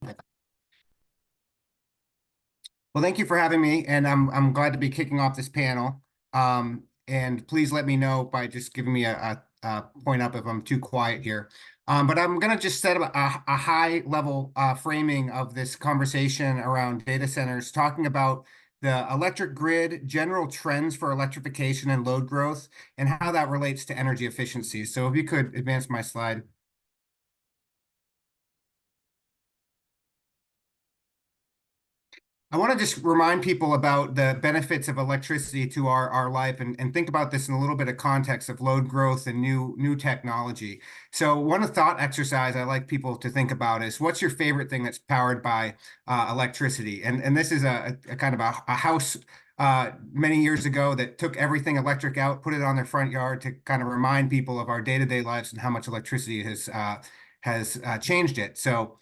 Well, thank you for having me, and I'm glad to be kicking off this panel. And please let me know by just giving me a point up if I'm too quiet here. But I'm going to just set up a high level framing of this conversation around data centers, talking about the electric grid, general trends for electrification and load growth, and how that relates to energy efficiency. So if you could advance my slide. I want to just remind people about the benefits of electricity to our life and think about this in a little bit of context of load growth and new technology. So one thought exercise I like people to think about is what's your favorite thing that's powered by electricity? And this is a kind of a house many years ago that took everything electric out, put it on their front yard to kind of remind people of our day-to-day lives and how much electricity has changed it. So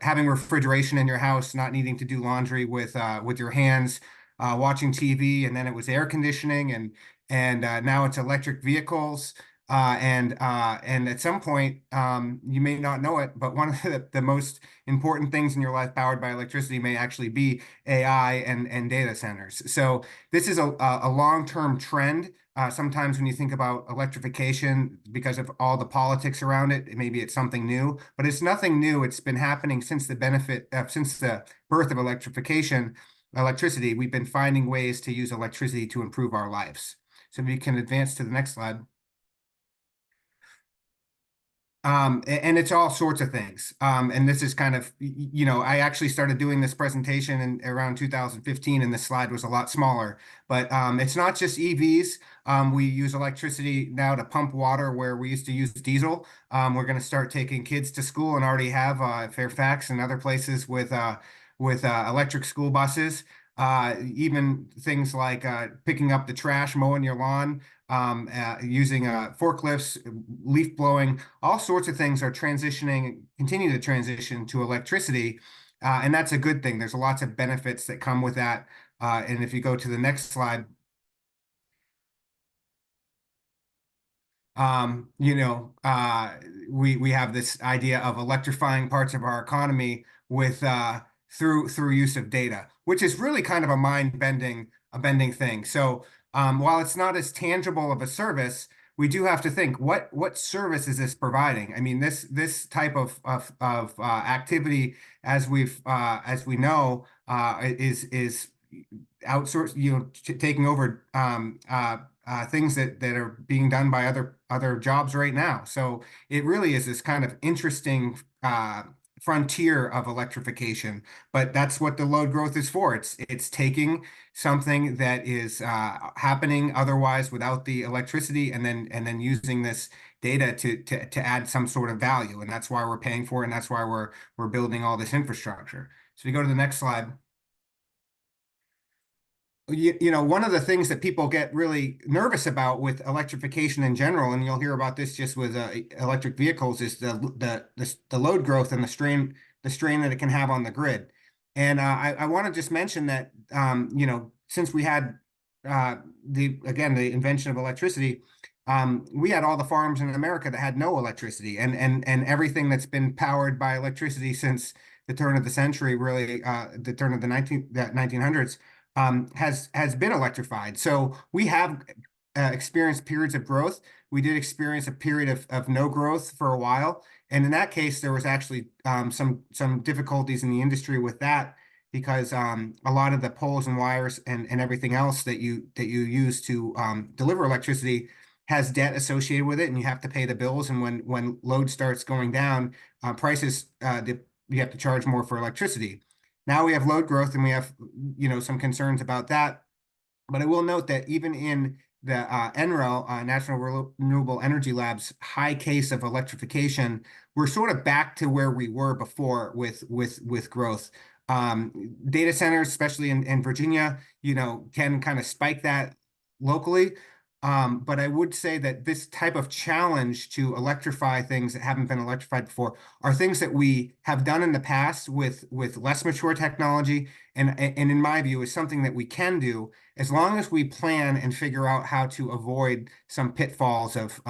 having refrigeration in your house, not needing to do laundry with your hands, watching TV, and then it was air conditioning, and now it's electric vehicles. And at some point, you may not know it, but one of the most important things in your life powered by electricity may actually be AI and data centers. So this is a long-term trend. Sometimes when you think about electrification, because of all the politics around it, maybe it's something new, but it's nothing new. It's been happening since since the birth of electricity. We've been finding ways to use electricity to improve our lives. So we can advance to the next slide. And it's all sorts of things. And this is kind of, I actually started doing this presentation in around 2015, and this slide was a lot smaller. But it's not just EVs. We use electricity now to pump water where we used to use diesel. We're going to start taking kids to school and already have Fairfax and other places with electric school buses. Even things like picking up the trash, mowing your lawn, using forklifts, leaf blowing, all sorts of things are transitioning, continue to transition to electricity. And that's a good thing. There's lots of benefits that come with that. And if you go to the next slide, we have this idea of electrifying parts of our economy with through use of data, which is really kind of a bending thing. So while it's not as tangible of a service, we do have to think what service is this providing? I mean, this type of activity, as we know, is outsourced, taking over things that are being done by other jobs right now. So it really is this kind of interesting frontier of electrification. But that's what the load growth is for. It's taking something that is happening otherwise without the electricity, and then using this data to add some sort of value. And that's why we're paying for it, and that's why we're building all this infrastructure. So we go to the next slide. One of the things that people get really nervous about with electrification in general, and you'll hear about this just with electric vehicles, is the load growth and the strain that it can have on the grid. And I want to just mention that since we had the invention of electricity, we had all the farms in America that had no electricity, and everything that's been powered by electricity since the turn of the century, really the turn of the 1900s, has been electrified. So we have experienced periods of growth. We did experience a period of no growth for a while, and in that case, there was actually some difficulties in the industry with that because a lot of the poles and wires and everything else that you use to deliver electricity has debt associated with it, and you have to pay the bills. And when load starts going down, prices you have to charge more for electricity. Now we have load growth, and we have some concerns about that. But I will note that even in the NREL, National Renewable Energy Lab's high case of electrification, we're sort of back to where we were before with growth. Data centers, especially in Virginia, can kind of spike that locally. But I would say that this type of challenge to electrify things that haven't been electrified before are things that we have done in the past with less mature technology, and in my view is something that we can do as long as we plan and figure out how to avoid some pitfalls of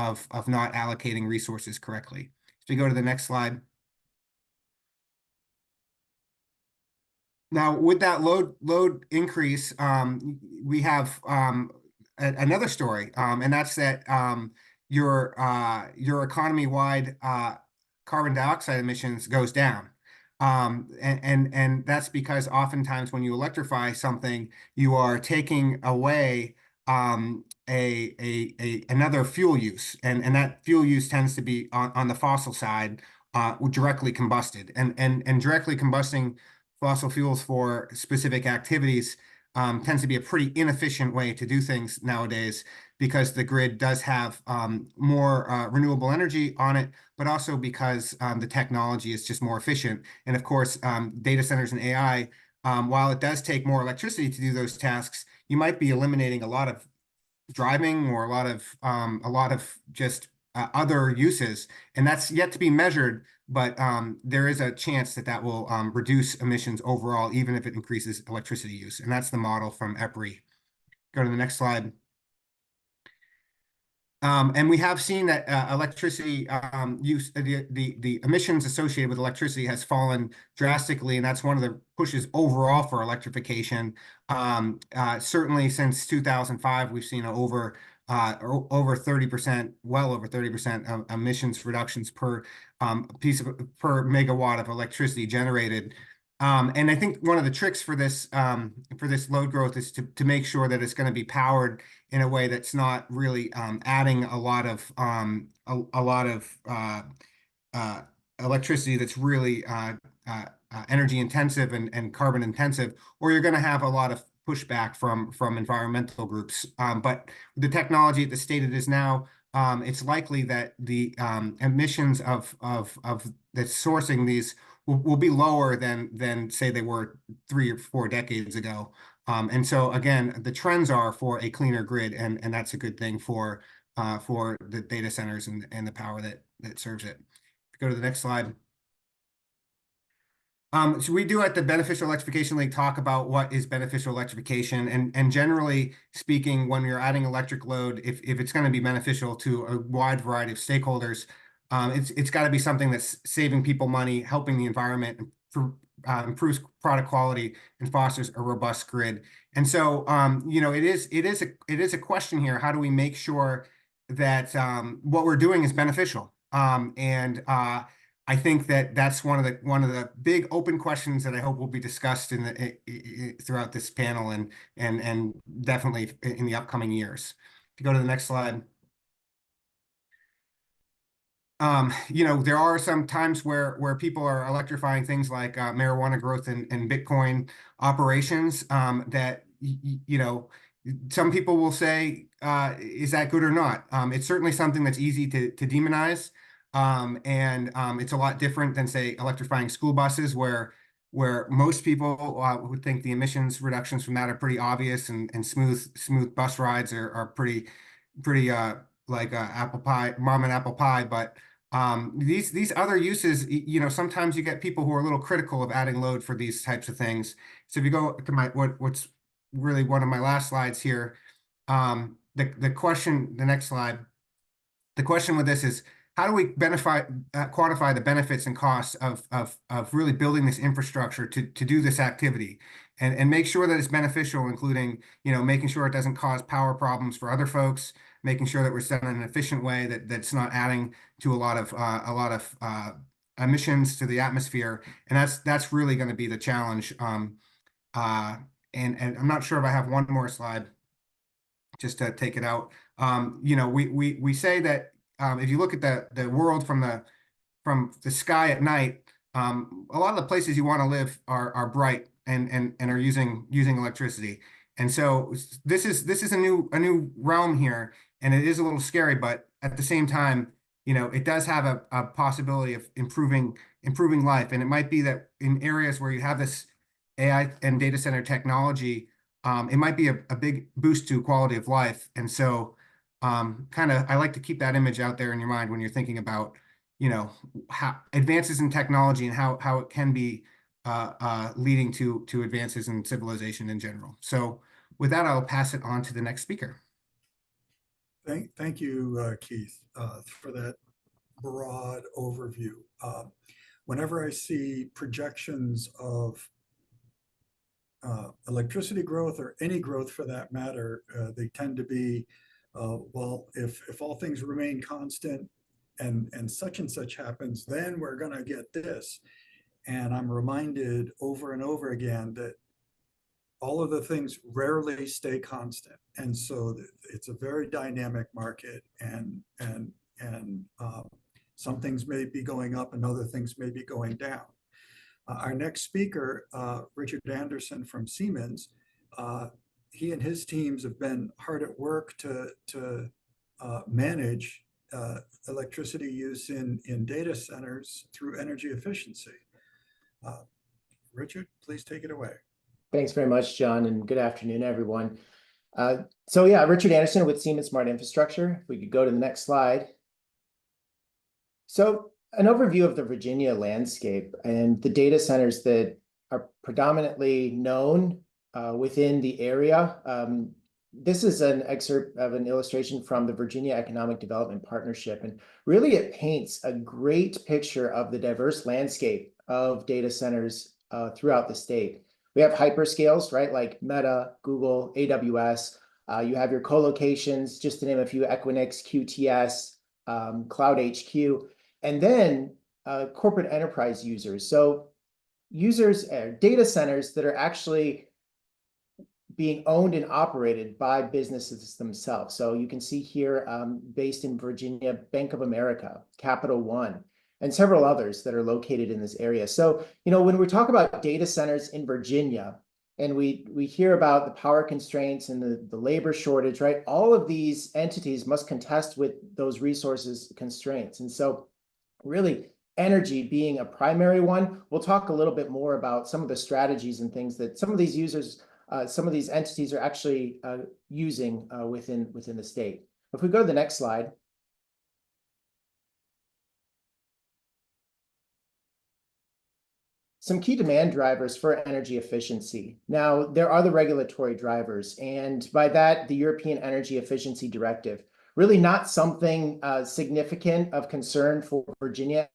not allocating resources correctly. So we go to the next slide. Now, with that load increase, we have another story, and that's that your economy-wide carbon dioxide emissions goes down. And that's because oftentimes when you electrify something, you are taking away another fuel use, and that fuel use tends to be on the fossil side, directly combusted, and directly combusting fossil fuels for specific activities tends to be a pretty inefficient way to do things nowadays because the grid does have more renewable energy on it, but also because the technology is just more efficient. And of course, data centers and AI, while it does take more electricity to do those tasks, you might be eliminating a lot of driving or a lot of just other uses, and that's yet to be measured. But there is a chance that that will reduce emissions overall, even if it increases electricity use. And that's the model from EPRI. Go to the next slide. And we have seen that electricity use, the emissions associated with electricity has fallen drastically, and that's one of the pushes overall for electrification. Certainly since 2005, we've seen over 30%, well over 30% of emissions reductions per per megawatt of electricity generated. And I think one of the tricks for this load growth is to make sure that it's going to be powered in a way that's not really adding a lot of uh, electricity that's really energy intensive and carbon intensive, or you're going to have a lot of pushback from environmental groups. But the technology at the state it is now, it's likely that the emissions of that's sourcing these will be lower than say they were 3 or 4 decades ago. And so again, the trends are for a cleaner grid, and that's a good thing for the data centers and the power that serves it. Go to the next slide. So we do at the Beneficial Electrification League talk about what is beneficial electrification, and generally speaking, when you're adding electric load, if it's going to be beneficial to a wide variety of stakeholders, it's got to be something that's saving people money, helping the environment, improves product quality, and fosters a robust grid. And so, it is a question here. How do we make sure that what we're doing is beneficial? I think that that's one of the big open questions that I hope will be discussed throughout this panel and definitely in the upcoming years. If you go to the next slide. There are some times where people are electrifying things like marijuana growth and Bitcoin operations that some people will say, is that good or not? It's certainly something that's easy to demonize. And it's a lot different than, say, electrifying school buses, where most people would think the emissions reductions from that are pretty obvious, and smooth bus rides are pretty like apple pie, mom and apple pie. But these other uses, sometimes you get people who are a little critical of adding load for these types of things. So if you go to what's really one of my last slides here, the next slide, the question with this is, how do we quantify the benefits and costs of really building this infrastructure to do this activity, and make sure that it's beneficial, including making sure it doesn't cause power problems for other folks, making sure that we're done in an efficient way that's not adding to a lot of emissions to the atmosphere, and that's really going to be the challenge. And I'm not sure if I have one more slide just to take it out. We say that if you look at the world from the sky at night, a lot of the places you want to live are bright and are using electricity. And so this is a new realm here, and it is a little scary, but at the same time, it does have a possibility of improving life. And it might be that in areas where you have this AI and data center technology, it might be a big boost to quality of life. And so I like to keep that image out there in your mind when you're thinking about, how advances in technology and how it can be leading to advances in civilization in general. So with that, I'll pass it on to the next speaker. Thank you, Keith, for that broad overview. Whenever I see projections of electricity growth or any growth for that matter, they tend to be, well, if all things remain constant and such happens, then we're going to get this. And I'm reminded over and over again that all of the things rarely stay constant. And so it's a very dynamic market, and some things may be going up and other things may be going down. Our next speaker, Richard Anderson from Siemens, he and his teams have been hard at work to manage electricity use in data centers through energy efficiency. Richard, please take it away. Thanks very much, John, and good afternoon, everyone. So yeah, Richard Anderson with Siemens Smart Infrastructure. If we could go to the next slide. So an overview of the Virginia landscape and the data centers that are predominantly known within the area. This is an excerpt of an illustration from the Virginia Economic Development Partnership, and really it paints a great picture of the diverse landscape of data centers throughout the state. We have hyperscales, right, like Meta, Google, AWS. You have your co-locations, just to name a few, Equinix, QTS, Cloud HQ, and then corporate enterprise users. So users, data centers that are actually being owned and operated by businesses themselves. So you can see here, based in Virginia, Bank of America, Capital One, and several others that are located in this area. So, when we talk about data centers in Virginia, and we hear about the power constraints and the labor shortage, right? All of these entities must contest with those resources constraints. And so really energy being a primary one, we'll talk a little bit more about some of the strategies and things that some of these users, some of these entities are actually using within the state. If we go to the next slide. Some key demand drivers for energy efficiency. Now, there are the regulatory drivers, and by that, the European Energy Efficiency Directive. Really not something significant of concern for Virginia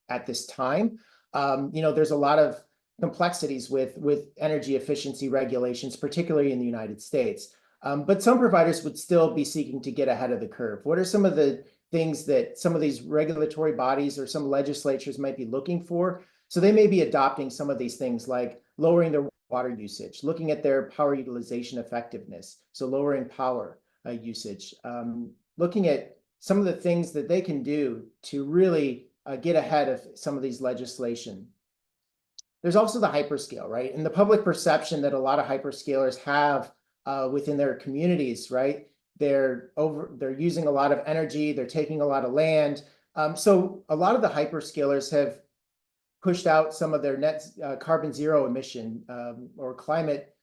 at this time. There's a lot of complexities with energy efficiency regulations, particularly in the United States. But some providers would still be seeking to get ahead of the curve. What are some of the things that some of these regulatory bodies or some legislatures might be looking for? So they may be adopting some of these things like lowering their water usage, looking at their power utilization effectiveness, so lowering power usage, looking at some of the things that they can do to really get ahead of some of these legislation. There's also the hyperscale, right? And the public perception that a lot of hyperscalers have within their communities, right? They're using a lot of energy, they're taking a lot of land. So a lot of the hyperscalers have pushed out some of their net carbon zero emission or climate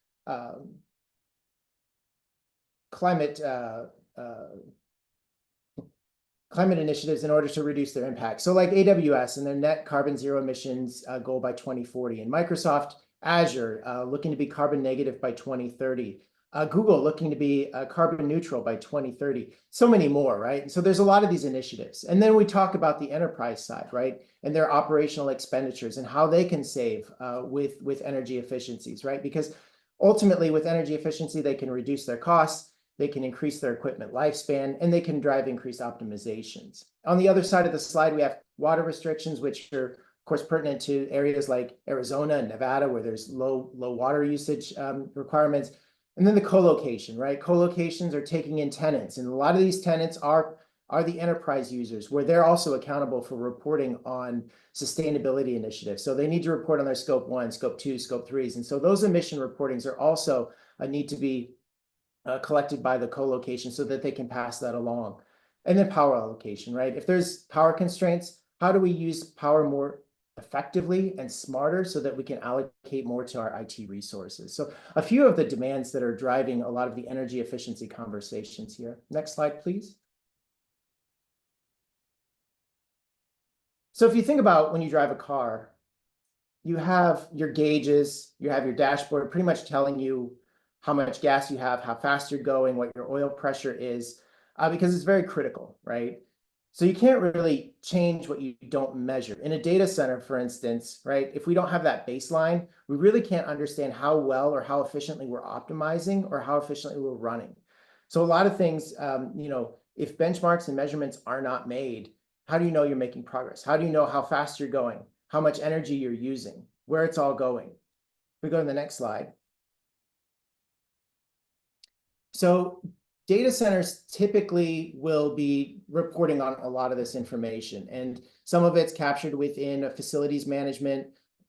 initiatives in order to reduce their impact. So like AWS and their net carbon zero emissions goal by 2040, and Microsoft Azure looking to be carbon negative by 2030. Google looking to be carbon neutral by 2030, so many more, right? And so there's a lot of these initiatives. And then we talk about the enterprise side, right? And their operational expenditures and how they can save with energy efficiencies, right? Because ultimately with energy efficiency, they can reduce their costs, they can increase their equipment lifespan, and they can drive increased optimizations. On the other side of the slide, we have water restrictions, which are of course pertinent to areas like Arizona and Nevada, where there's low water usage requirements. And then the co-location, right? Co-locations are taking in tenants, and a lot of these tenants are the enterprise users, where they're also accountable for reporting on sustainability initiatives. So they need to report on their scope 1, scope 2, scope 3s. And so those emission reportings are also need to be collected by the co-location so that they can pass that along. And then power allocation, right? If there's power constraints, how do we use power more effectively and smarter so that we can allocate more to our IT resources? So a few of the demands that are driving a lot of the energy efficiency conversations here. Next slide, please. So if you think about when you drive a car, you have your gauges, you have your dashboard pretty much telling you how much gas you have, how fast you're going, what your oil pressure is, because it's very critical, right? So you can't really change what you don't measure. In a data center, for instance, right, if we don't have that baseline, we really can't understand how well or how efficiently we're optimizing or how efficiently we're running. So a lot of things, if benchmarks and measurements are not made, how do you know you're making progress? How do you know how fast you're going, how much energy you're using, where it's all going? We go to the next slide. So data centers typically will be reporting on a lot of this information, and some of it's captured within a facilities management.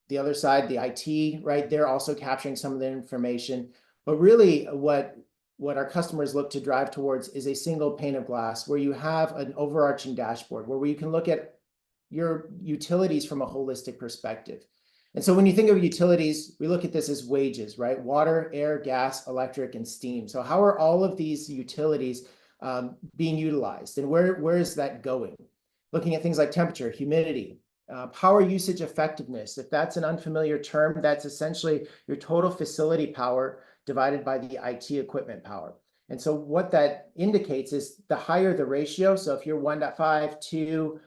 The other side, the IT, right? They're also capturing some of the information. But really what our customers look to drive towards is a single pane of glass where you have an overarching dashboard where you can look at your utilities from a holistic perspective. And so when you think of utilities, we look at this as wages, right? Water, air, gas, electric, and steam. So how are all of these utilities being utilized, and where is that going? Looking at things like temperature, humidity, power usage effectiveness. If that's an unfamiliar term, that's essentially your total facility power divided by the IT equipment power. And so what that indicates is the higher the ratio, so if you're 1.5, 2,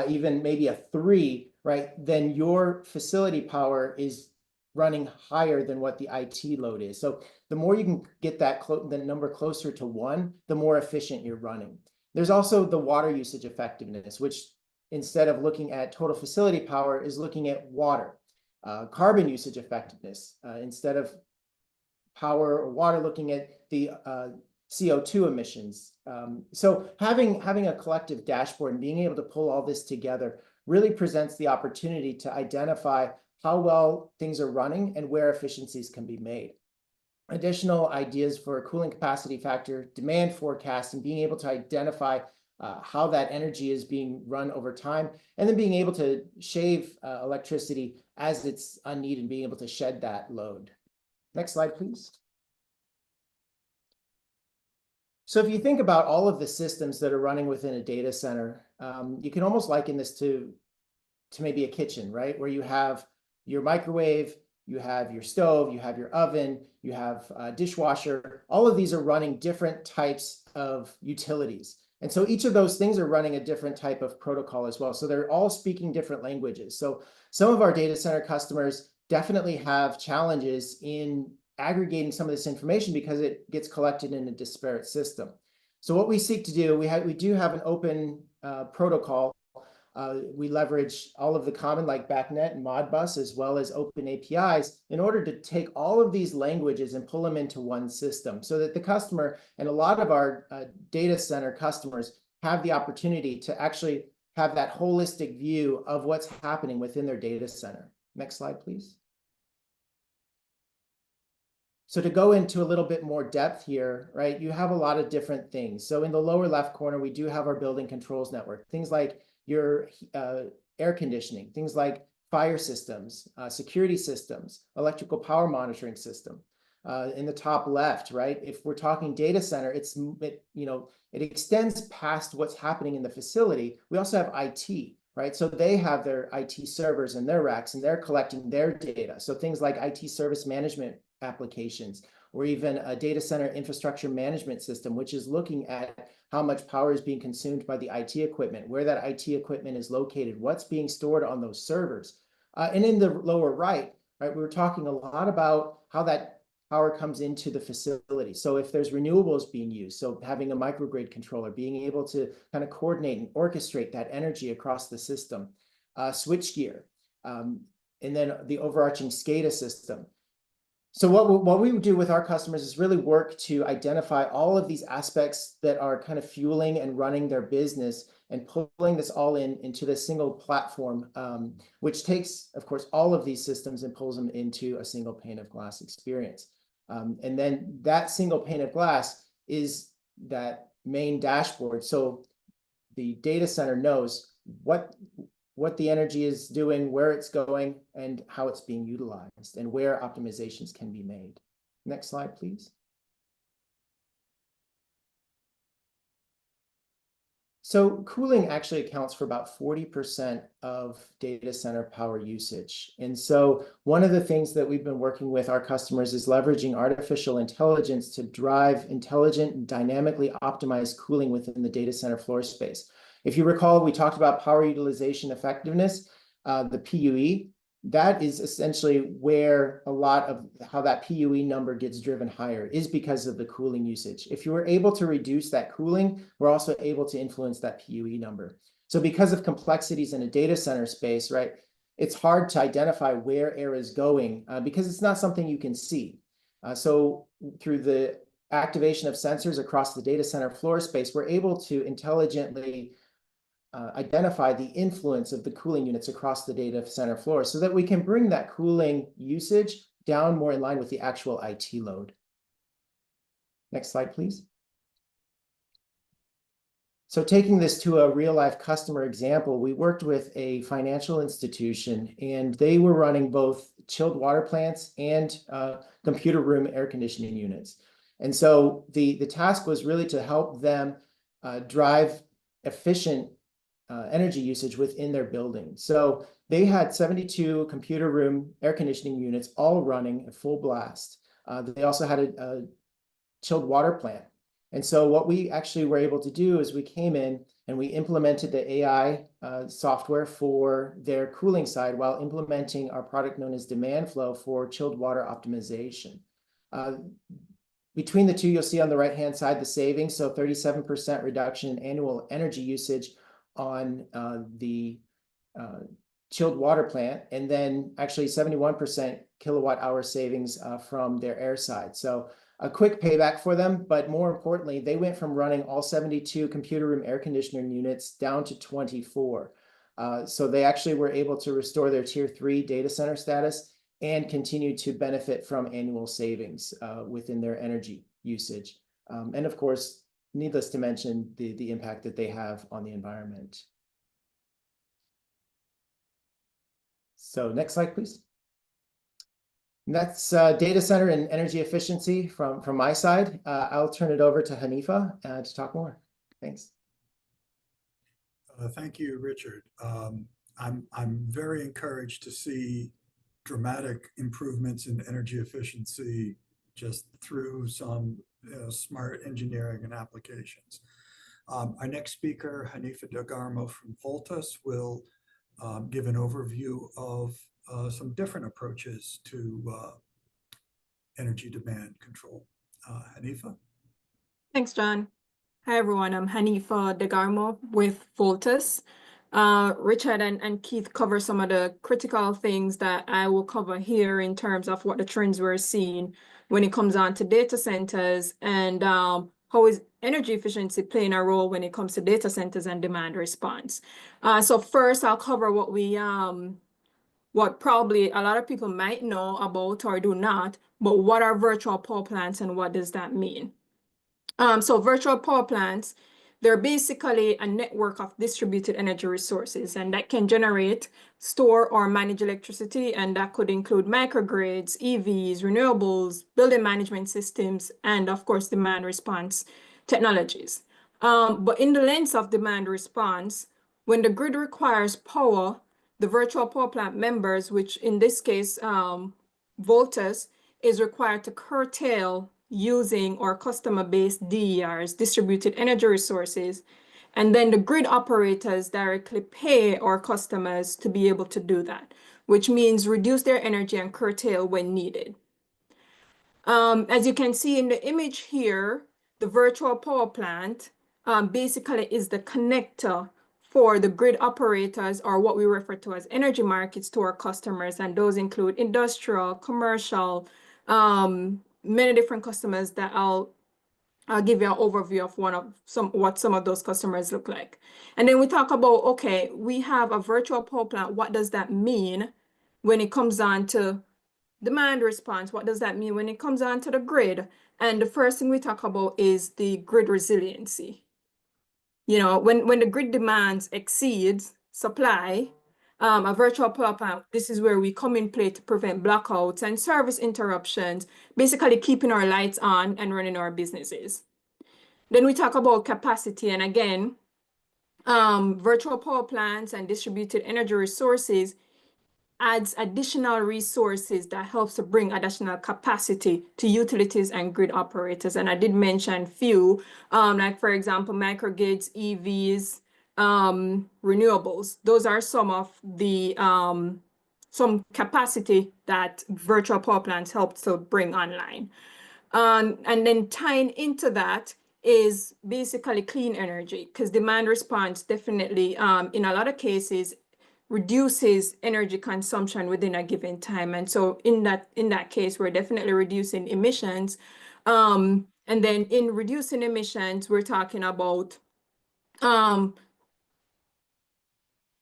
even maybe a 3, right, then your facility power is running higher than what the IT load is. So the more you can get that the number closer to 1, the more efficient you're running. There's also the water usage effectiveness, which instead of looking at total facility power is looking at water. Carbon usage effectiveness, instead of power or water, looking at the CO2 emissions. So having a collective dashboard and being able to pull all this together really presents the opportunity to identify how well things are running and where efficiencies can be made. Additional ideas for cooling capacity factor, demand forecast, and being able to identify how that energy is being run over time, and then being able to shave electricity as it's unneeded and being able to shed that load. Next slide, please. So if you think about all of the systems that are running within a data center, you can almost liken this to maybe a kitchen, right? Where you have your microwave, you have your stove, you have your oven, you have a dishwasher. All of these are running different types of utilities. And so each of those things are running a different type of protocol as well. So they're all speaking different languages. So some of our data center customers definitely have challenges in aggregating some of this information because it gets collected in a disparate system. So what we seek to do, we do have an open protocol. We leverage all of the common like BACnet and Modbus, as well as open APIs, in order to take all of these languages and pull them into one system so that the customer, and a lot of our data center customers, have the opportunity to actually have that holistic view of what's happening within their data center. Next slide, please. So to go into a little bit more depth here, right, you have a lot of different things. So in the lower left corner, we do have our building controls network, things like your air conditioning, things like fire systems, security systems, electrical power monitoring system. In the top left, right, if we're talking data center, it extends past what's happening in the facility. We also have IT, right? So they have their IT servers and their racks, and they're collecting their data. So things like IT service management applications, or even a data center infrastructure management system, which is looking at how much power is being consumed by the IT equipment, where that IT equipment is located, what's being stored on those servers. And in the lower right, we were talking a lot about how that power comes into the facility. So if there's renewables being used, so having a microgrid controller, being able to kind of coordinate and orchestrate that energy across the system, switchgear, and then the overarching SCADA system. So what we do with our customers is really work to identify all of these aspects that are kind of fueling and running their business and pulling this all into this single platform, which takes, of course, all of these systems and pulls them into a single pane of glass experience. And then that single pane of glass is that main dashboard. So the data center knows what the energy is doing, where it's going, and how it's being utilized, and where optimizations can be made. Next slide, please. So cooling actually accounts for about 40% of data center power usage. And so one of the things that we've been working with our customers is leveraging artificial intelligence to drive intelligent and dynamically optimized cooling within the data center floor space. If you recall, we talked about power utilization effectiveness, the PUE. That is essentially where a lot of how that PUE number gets driven higher is because of the cooling usage. If you were able to reduce that cooling, we're also able to influence that PUE number. So because of complexities in a data center space, right, it's hard to identify where air is going because it's not something you can see. So through the activation of sensors across the data center floor space, we're able to intelligently identify the influence of the cooling units across the data center floor so that we can bring that cooling usage down more in line with the actual IT load. Next slide, please. So taking this to a real life customer example, we worked with a financial institution and they were running both chilled water plants and computer room air conditioning units. And so the task was really to help them drive efficient energy usage within their building. So they had 72 computer room air conditioning units all running at full blast. They also had a chilled water plant. And so what we actually were able to do is we came in and we implemented the AI software for their cooling side while implementing our product known as Demand Flow for chilled water optimization. Between the two, you'll see on the right-hand side the savings, so 37% reduction in annual energy usage on the chilled water plant, and then actually 71% kilowatt hour savings from their air side. So a quick payback for them, but more importantly, they went from running all 72 computer room air conditioning units down to 24. So they actually were able to restore their tier 3 data center status and continue to benefit from annual savings within their energy usage. And of course, needless to mention the impact that they have on the environment. So next slide, please. And that's data center and energy efficiency from my side. I'll turn it over to Hanifa to talk more. Thanks. Thank you, Richard. I'm very encouraged to see dramatic improvements in energy efficiency just through some smart engineering and applications. Our next speaker, Hanifa DeGarmo from Voltus, will give an overview of some different approaches to energy demand control. Hanifa? Thanks, John. Hi, everyone. I'm Hanifa DeGarmo with Voltus. Richard and Keith cover some of the critical things that I will cover here in terms of what the trends we're seeing when it comes on to data centers and how is energy efficiency playing a role when it comes to data centers and demand response. So first, I'll cover what probably a lot of people might know about or do not, but what are virtual power plants and what does that mean? So virtual power plants, they're basically a network of distributed energy resources, and that can generate, store, or manage electricity, and that could include microgrids, EVs, renewables, building management systems, and of course, demand response technologies. But in the lens of demand response, when the grid requires power, the virtual power plant members, which in this case, Voltus, is required to curtail using our customer-based DERs, distributed energy resources, and then the grid operators directly pay our customers to be able to do that, which means reduce their energy and curtail when needed. As you can see in the image here, the virtual power plant basically is the connector for the grid operators, or what we refer to as energy markets, to our customers, and those include industrial, commercial, many different customers that I'll give you an overview of what some of those customers look like. And then we talk about, okay, we have a virtual power plant. What does that mean when it comes on to demand response? What does that mean when it comes on to the grid? And the first thing we talk about is the grid resiliency. You know, when the grid demands exceeds supply, a virtual power plant, this is where we come in play to prevent blackouts and service interruptions, basically keeping our lights on and running our businesses. Then we talk about capacity. And again, virtual power plants and distributed energy resources adds additional resources that helps to bring additional capacity to utilities and grid operators. And I did mention few, like for example, microgrids, EVs, renewables. Those are some of the some capacity that virtual power plants help to bring online. And then tying into that is basically clean energy, because demand response definitely, in a lot of cases, reduces energy consumption within a given time. And so in that case, we're definitely reducing emissions. And then in reducing emissions, we're talking about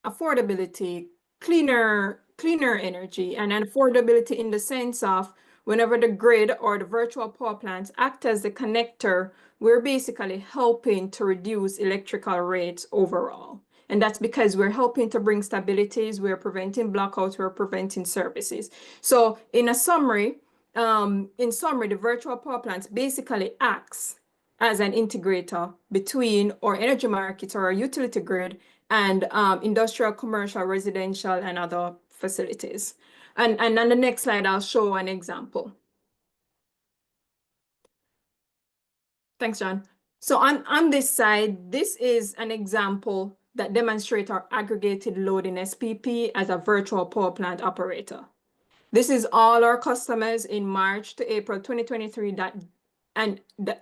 affordability, cleaner energy, and affordability in the sense of whenever the grid or the virtual power plants act as the connector, we're basically helping to reduce electrical rates overall. And that's because we're helping to bring stabilities, we're preventing blackouts, we're preventing services. So in summary, the virtual power plants basically acts as an integrator between our energy markets or our utility grid and industrial, commercial, residential, and other facilities. And on the next slide, I'll show an example. Thanks, John. So on this side, this is an example that demonstrates our aggregated load in SPP as a virtual power plant operator. This is all our customers in March to April 2023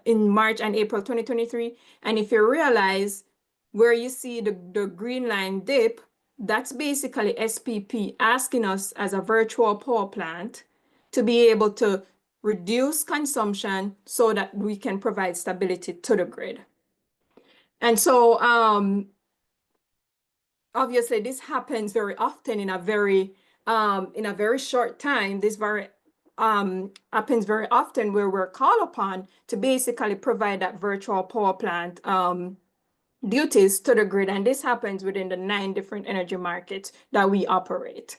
in March and April 2023. And if you realize where you see the green line dip, that's basically SPP asking us as a virtual power plant to be able to reduce consumption so that we can provide stability to the grid. And so obviously this happens very often in a very short time. This happens very often where we're called upon to basically provide that virtual power plant duties to the grid. And this happens within the 9 different energy markets that we operate.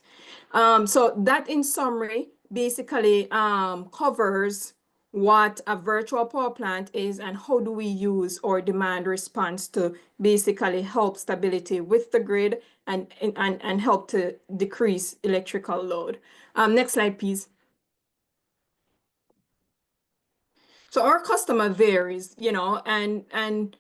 So that in summary basically covers what a virtual power plant is and how do we use our demand response to basically help stability with the grid and help to decrease electrical load. Next slide, please. So our customer varies, you know, and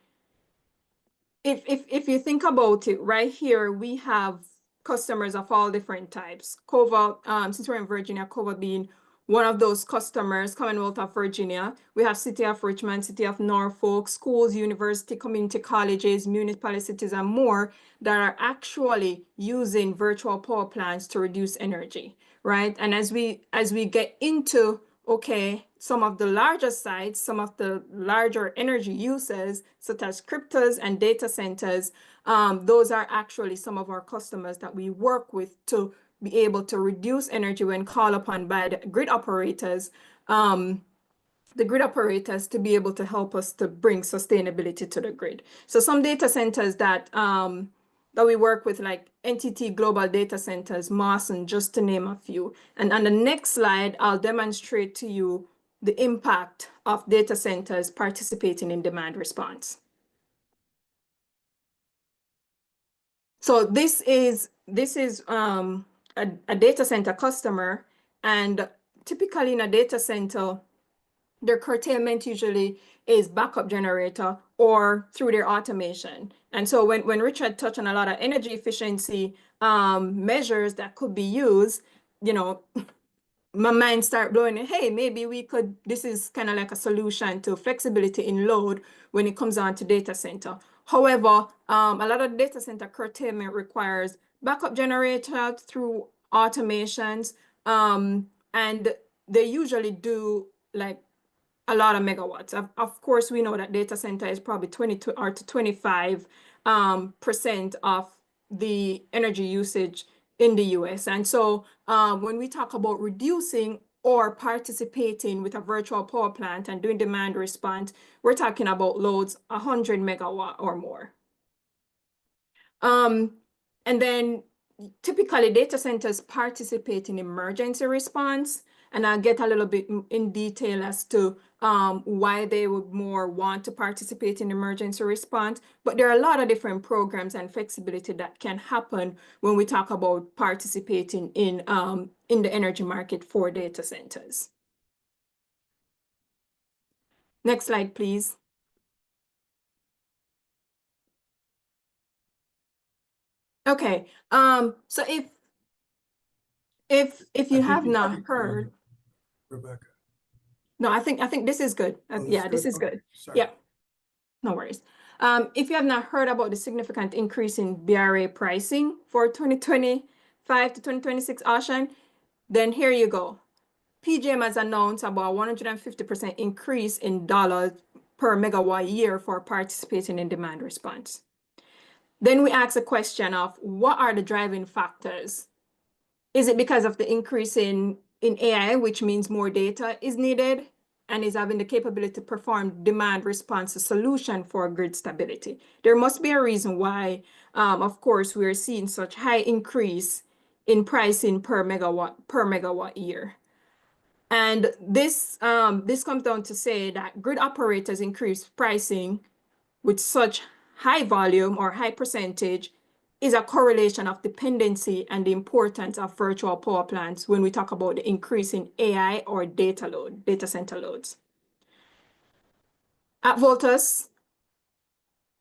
if you think about it, right here, we have customers of all different types. COVA, since we're in Virginia, COVA being one of those customers, Commonwealth of Virginia. We have City of Richmond, City of Norfolk, schools, university, community colleges, municipalities, and more that are actually using virtual power plants to reduce energy, right? And as we get into okay, some of the larger sites, some of the larger energy uses, such as cryptos and data centers, those are actually some of our customers that we work with to be able to reduce energy when called upon by the grid operators, to be able to help us to bring sustainability to the grid. So some data centers that we work with, like NTT Global Data Centers, Mawson, just to name a few. And on the next slide, I'll demonstrate to you the impact of data centers participating in demand response. So this is a data center customer, and typically in a data center, their curtailment usually is backup generator or through their automation. And so when Richard touched on a lot of energy efficiency measures that could be used, you know, my mind start blowing, hey, maybe we could, this is kind of like a solution to flexibility in load when it comes on to data center. However, a lot of data center curtailment requires backup generator through automations, and they usually do like a lot of megawatts. Of course, we know that data center is probably 22 or to 25% of the energy usage in the US. And so when we talk about reducing or participating with a virtual power plant and doing demand response, we're talking about loads 100 megawatt or more. And then typically data centers participate in emergency response. And I'll get a little bit in detail as to why they would more want to participate in emergency response. But there are a lot of different programs and flexibility that can happen when we talk about participating in the energy market for data centers. Next slide, please. Okay, so if you I think have you not might, heard, Rebecca. no, I think this is good. Oh, Yeah, this is Okay, good. sorry. Yeah, no worries. If you have not heard about the significant increase in BRA pricing for 2025 to 2026 auction, then here you go. PJM has announced about 150% increase in dollars per megawatt year for participating in demand response. Then we ask a question of what are the driving factors? Is it because of the increase in AI, which means more data is needed and is having the capability to perform demand response solution for grid stability? There must be a reason why, of course, we are seeing such high increase in pricing per megawatt year. And this comes down to say that grid operators increase pricing with such high volume or high percentage is a correlation of dependency and the importance of virtual power plants when we talk about the increase in AI or data center loads. At Voltus,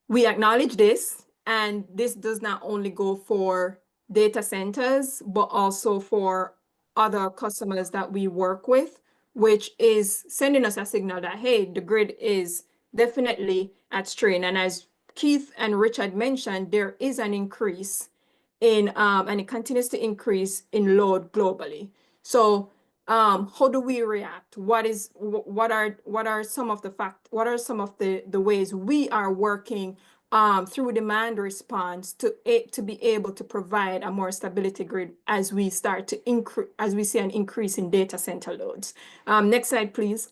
we acknowledge this, and this does not only go for data centers, but also for other customers that we work with, which is sending us a signal that, hey, the grid is definitely at strain. And as Keith and Richard mentioned, there is an increase in, and it continues to increase in load globally. So how do we react? What are some of the ways we are working through demand response to be able to provide a more stability grid as we start to increase, as we see an increase in data center loads. Next slide, please.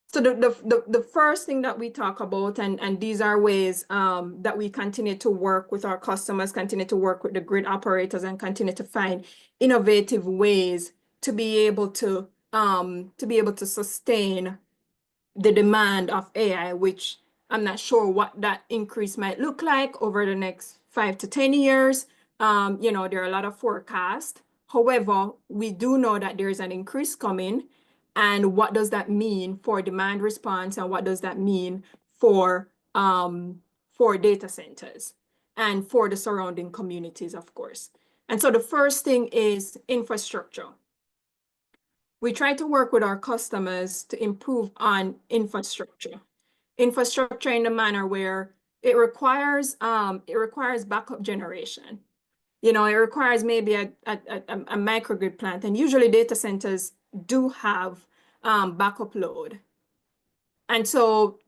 So the first thing that we talk about, and these are ways that we continue to work with our customers, continue to work with the grid operators, and continue to find innovative ways to be able to sustain the demand of AI, which I'm not sure what that increase might look like over the next 5 to 10 years. There are a lot of forecasts. However, we do know that there is an increase coming. And what does that mean for demand response? And what does that mean for data centers and for the surrounding communities, of course? And so the first thing is infrastructure. We try to work with our customers to improve on infrastructure in a manner where it requires backup generation. It requires maybe a microgrid plant, and usually data centers do have backup load. And so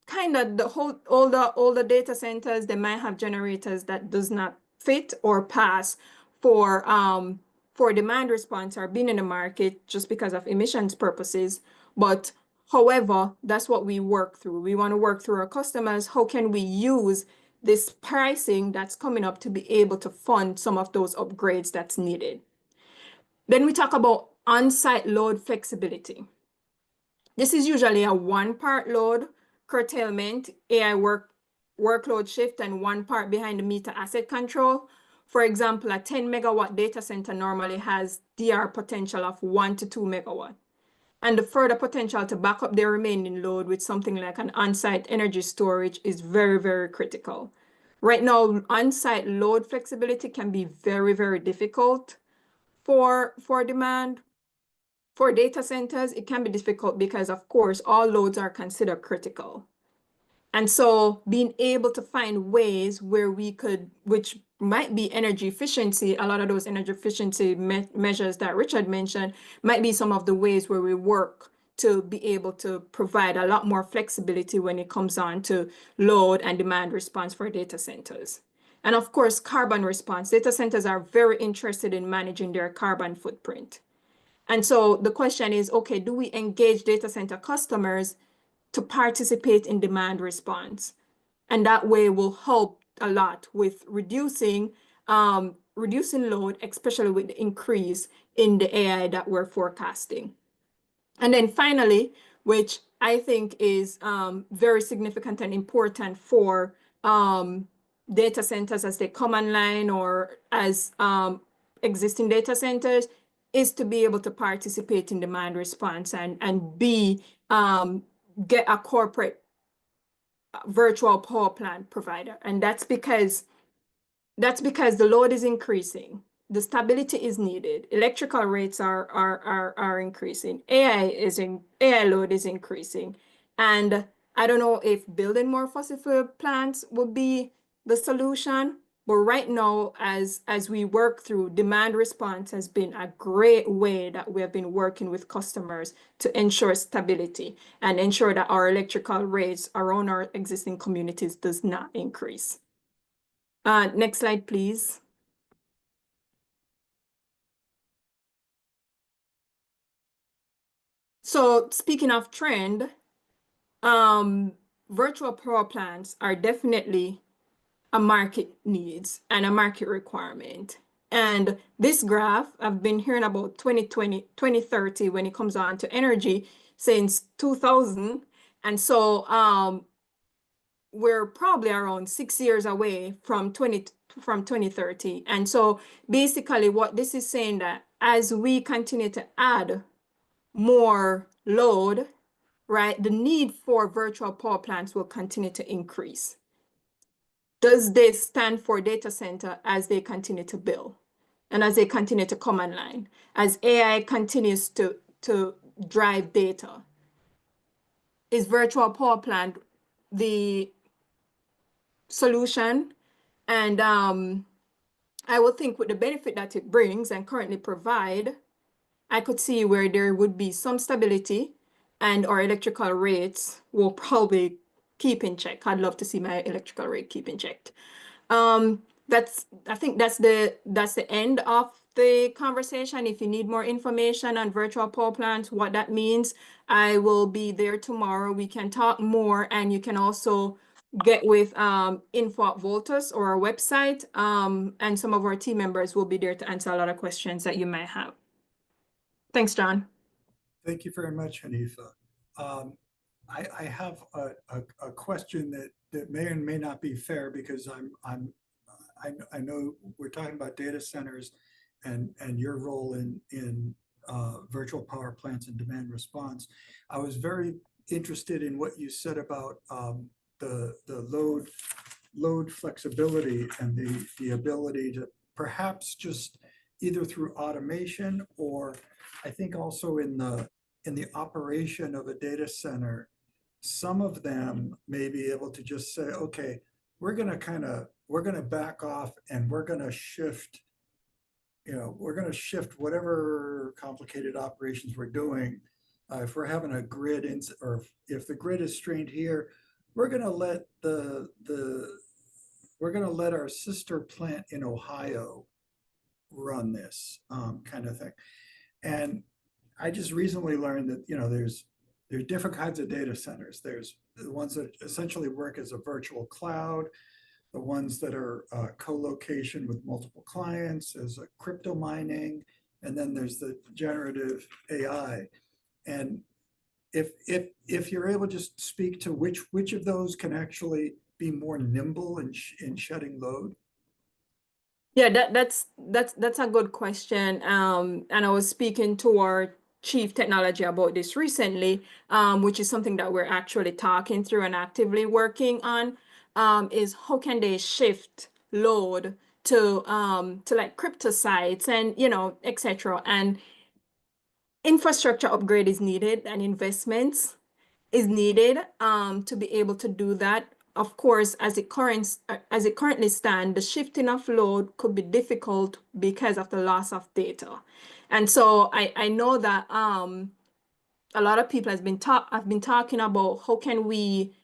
kind of all the data centers, they might have generators that does not fit or pass for demand response or being in the market just because of emissions purposes. But however, that's what we work through. We want to work through our customers. How can we use this pricing that's coming up to be able to fund some of those upgrades that's needed? Then we talk about on-site load flexibility. This is usually a one-part load curtailment, AI workload shift, and one part behind the meter asset control. For example, a 10 megawatt data center normally has DR potential of 1 to 2 megawatt. And the further potential to back up their remaining load with something like an on-site energy storage is very, very critical. Right now, on-site load flexibility can be very, very difficult for demand. For data centers, it can be difficult because, of course, all loads are considered critical. And so being able to find ways where we could, which might be energy efficiency, a lot of those energy efficiency measures that Richard mentioned, might be some of the ways where we work to be able to provide a lot more flexibility when it comes on to load and demand response for data centers. And of course, carbon response. Data centers are very interested in managing their carbon footprint. And so the question is, okay, do we engage data center customers to participate in demand response? And that way will help a lot with reducing load, especially with the increase in the AI that we're forecasting. And then finally, which I think is very significant and important for data centers as they come online or as existing data centers, is to be able to participate in demand response and get a corporate virtual power plant provider. And that's because the load is increasing. The stability is needed. Electrical rates are increasing. AI load is increasing. And I don't know if building more fossil fuel plants would be the solution, but right now, as we work through, demand response has been a great way that we have been working with customers to ensure stability and ensure that our electrical rates around our existing communities does not increase. Next slide, please. So speaking of trend, virtual power plants are definitely a market needs and a market requirement. And this graph, I've been hearing about 2020, 2030 when it comes on to energy since 2000. And so we're probably around 6 years away from 2030. And so basically what this is saying that as we continue to add more load, right, the need for virtual power plants will continue to increase. Does this stand for data center as they continue to build and as they continue to come online, as AI continues to drive data? Is virtual power plant the solution? And I would think with the benefit that it brings and currently provide, I could see where there would be some stability and our electrical rates will probably keep in check. I'd love to see my electrical rate keep in check. I think that's the end of the conversation. If you need more information on virtual power plants, what that means, I will be there tomorrow. We can talk more, and you can also get with info at Voltus or our website, and some of our team members will be there to answer a lot of questions that you might have. Thanks, John. Thank you very much, Hanifa. I have a question that may or may not be fair, because I know we're talking about data centers and your role in virtual power plants and demand response. I was very interested in what you said about the load flexibility and the ability to perhaps just either through automation, or I think also in the operation of a data center, some of them may be able to just say, okay, we're going to back off and we're going to shift, whatever complicated operations we're doing. If we're having a grid, or if the grid is strained here, we're going to let our sister plant in Ohio run this kind of thing. And I just recently learned that, there's different kinds of data centers. There's the ones that essentially work as a virtual cloud, the ones that are co-location with multiple clients, as a crypto mining, and then there's the generative AI. And if you're able to just speak to which of those can actually be more nimble in shedding load. Yeah, that's a good question. And I was speaking to our chief technology about this recently, which is something that we're actually talking through and actively working on, is how can they shift load to like crypto sites and, et cetera. And infrastructure upgrade is needed and investments is needed to be able to do that. Of course, as it currently stands, the shifting of load could be difficult because of the loss of data. And so I know that a lot of people have been talking about how can we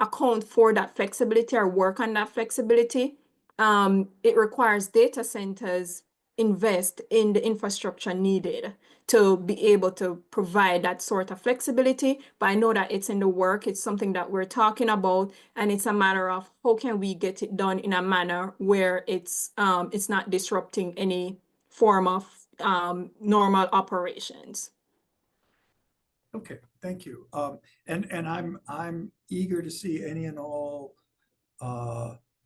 account for that flexibility or work on that flexibility. It requires data centers invest in the infrastructure needed to be able to provide that sort of flexibility. But I know that it's in the work. It's something that we're talking about, and it's a matter of how can we get it done in a manner where it's not disrupting any form of normal operations. Okay, thank you. And I'm eager to see any and all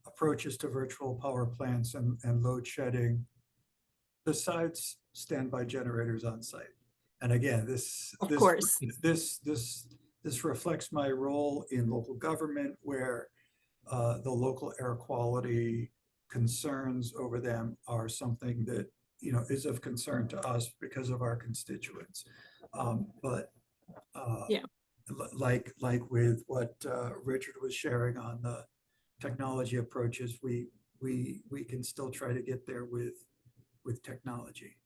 approaches to virtual power plants and load shedding, besides standby generators on site. And again, Of course. this this reflects my role in local government where the local air quality concerns over them are something that, you know, is of concern to us because of our constituents. But Yeah. like with what Richard was sharing on the technology approaches, we can still try to get there with technology.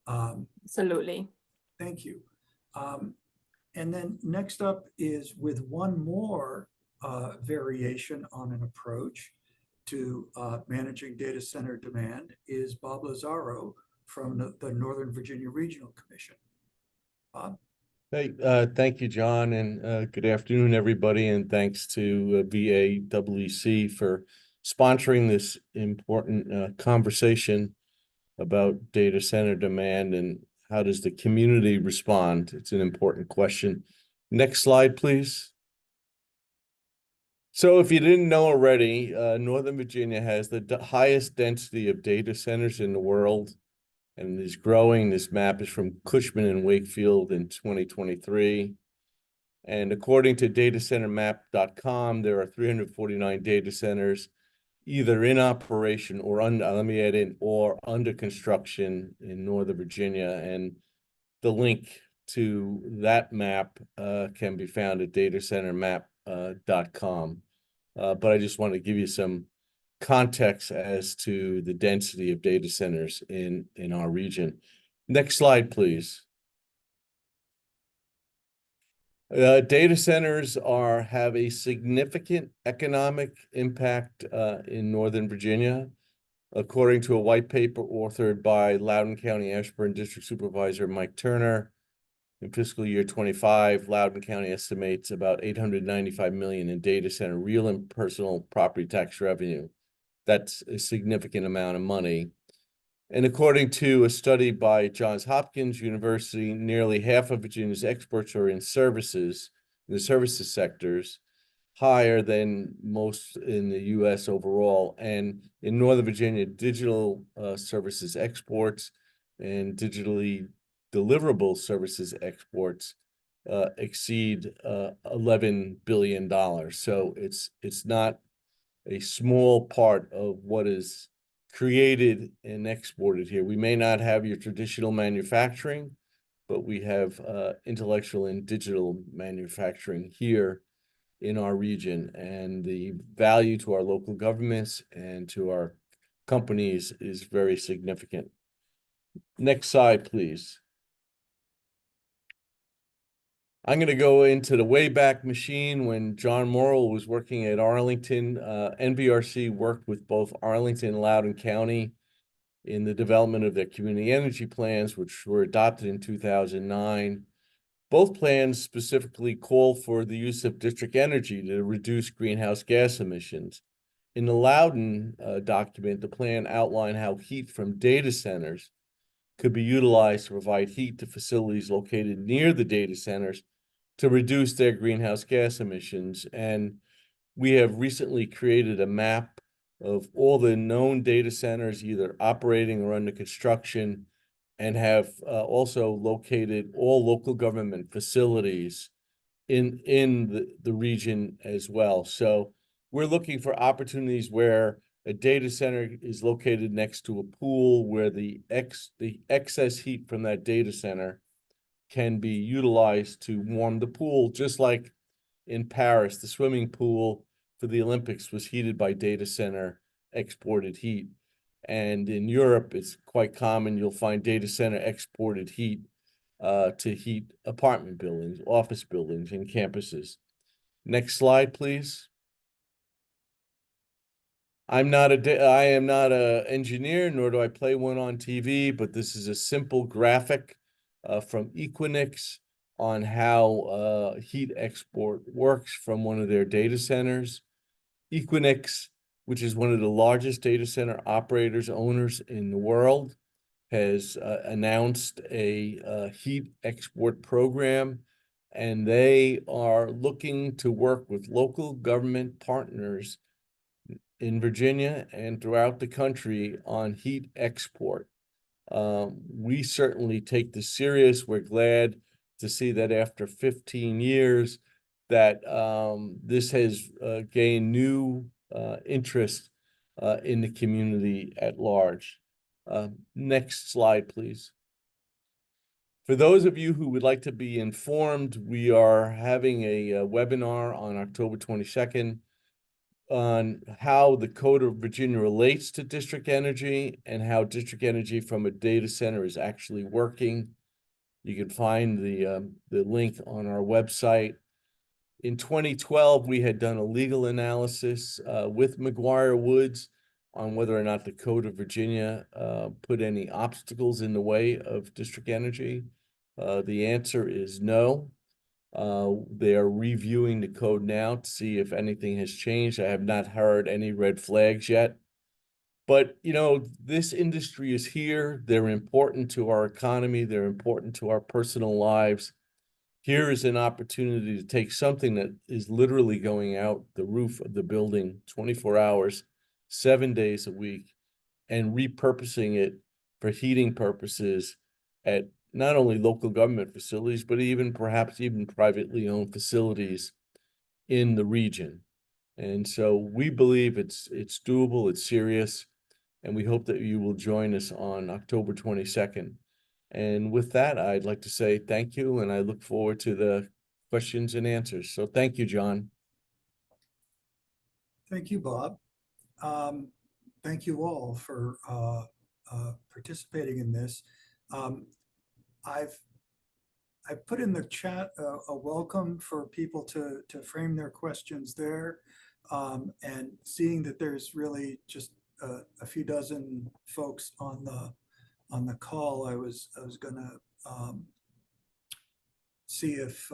Absolutely. Thank you. And then next up is with one more variation on an approach to managing data center demand is Bob Lazaro from the Northern Virginia Regional Commission. Bob? Hey, thank you, John, and good afternoon, everybody, and thanks to VAWC for sponsoring this important conversation about data center demand and how does the community respond. It's an important question. Next slide, please. So if you didn't know already, Northern Virginia has the highest density of data centers in the world, and is growing. This map is from Cushman and Wakefield in 2023. And according to datacentermap.com, there are 349 data centers either in operation or under construction in Northern Virginia. And the link to that map can be found at datacentermap.com. But I just want to give you some context as to the density of data centers in our region. Next slide, please. Data centers have a significant economic impact in Northern Virginia. According to a white paper authored by Loudoun County Ashburn District Supervisor Mike Turner, in fiscal year 25, Loudoun County estimates about $895 million in data center real and personal property tax revenue. That's a significant amount of money. And according to a study by Johns Hopkins University, nearly half of Virginia's exports are in the services sectors, higher than most in the U.S. overall. And in Northern Virginia, digital services exports and digitally deliverable services exports exceed $11 billion. So it's not a small part of what is created and exported here. We may not have your traditional manufacturing, but we have intellectual and digital manufacturing here in our region, and the value to our local governments and to our companies is very significant. Next slide, please. I'm going to go into the Wayback Machine. When John Morrill was working at Arlington, NVRC worked with both Arlington and Loudoun County in the development of their community energy plans, which were adopted in 2009. Both plans specifically call for the use of district energy to reduce greenhouse gas emissions. In the Loudoun document, the plan outlined how heat from data centers could be utilized to provide heat to facilities located near the data centers to reduce their greenhouse gas emissions. And we have recently created a map of all the known data centers, either operating or under construction, and have also located all local government facilities in the region as well. So we're looking for opportunities where a data center is located next to a pool where the excess heat from that data center can be utilized to warm the pool, just like in Paris, the swimming pool for the Olympics was heated by data center exported heat. And in Europe, it's quite common. You'll find data center exported heat to heat apartment buildings, office buildings, and campuses. Next slide, please. I am not an engineer, nor do I play one on TV, but this is a simple graphic from Equinix on how heat export works from one of their data centers. Equinix, which is one of the largest data center operators, owners in the world, has announced a heat export program, and they are looking to work with local government partners in Virginia and throughout the country on heat export. We certainly take this serious. We're glad to see that after 15 years, that this has gained new interest in the community at large. Next slide, please. For those of you who would like to be informed, we are having a webinar on October 22nd on how the Code of Virginia relates to district energy and how district energy from a data center is actually working. You can find the link on our website. In 2012, we had done a legal analysis with McGuire Woods on whether or not the Code of Virginia put any obstacles in the way of district energy. The answer is no. They are reviewing the code now to see if anything has changed. I have not heard any red flags yet. But, you know, this industry is here. They're important to our economy. They're important to our personal lives. Here is an opportunity to take something that is literally going out the roof of the building 24 hours, 7 days a week, and repurposing it for heating purposes at not only local government facilities, but perhaps even privately owned facilities in the region. And so we believe it's doable, it's serious, and we hope that you will join us on October 22nd. And with that, I'd like to say thank you, and I look forward to the questions and answers. So thank you, John. Thank you, Bob. Thank you all for participating in this. I've put in the chat a welcome for people to frame their questions there, and seeing that there's really just a few dozen folks on the call, I was gonna see if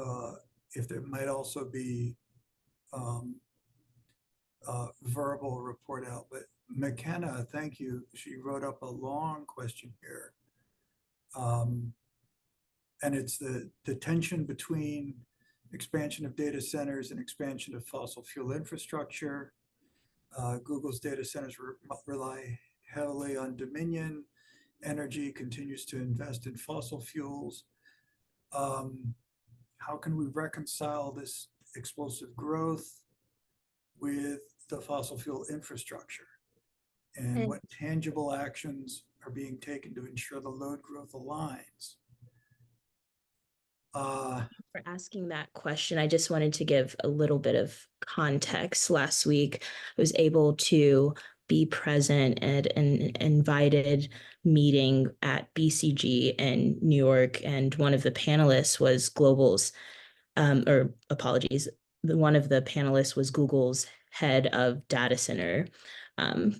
there might also be verbal report out. But McKenna, thank you. She wrote up a long question here. And it's the tension between expansion of data centers and expansion of fossil fuel infrastructure. Google's data centers rely heavily on Dominion Energy, continues to invest in fossil fuels. How can we reconcile this explosive growth with the fossil fuel infrastructure? And what tangible actions are being taken to ensure the load growth aligns? For asking that question, I just wanted to give a little bit of context. Last week, I was able to be present at an invited meeting at BCG in New York, and one of the panelists was Global's, one of the panelists was Google's head of data center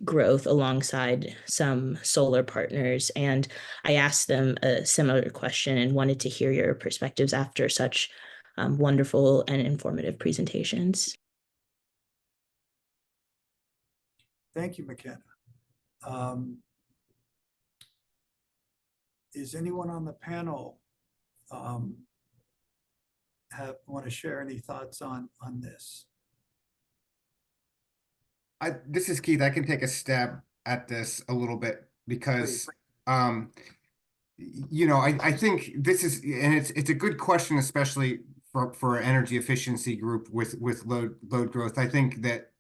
growth alongside some solar partners. And I asked them a similar question and wanted to hear your perspectives after such wonderful and informative presentations. Thank you, McKenna. Is anyone on the panel want to share any thoughts on this? This is Keith. I can take a stab at this a little bit because, you know, I think this is, and it's a good question, especially for an energy efficiency group with load growth. I think that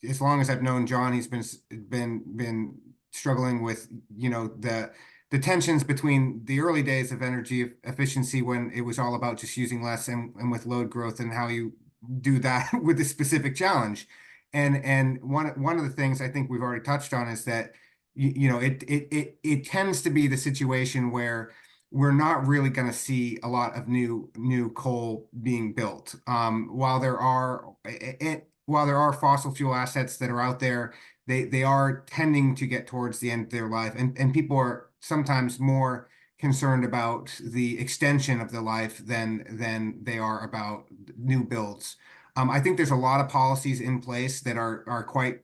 as long as I've known John, he's been struggling with, you know, the tensions between the early days of energy efficiency when it was all about just using less, and with load growth, and how you do that with a specific challenge. And one of the things I think we've already touched on is that you know it tends to be the situation where we're not really going to see a lot of new coal being built. While there are fossil fuel assets that are out there, they are tending to get towards the end of their life, and people are sometimes more concerned about the extension of the life than they are about new builds. I think there's a lot of policies in place that are quite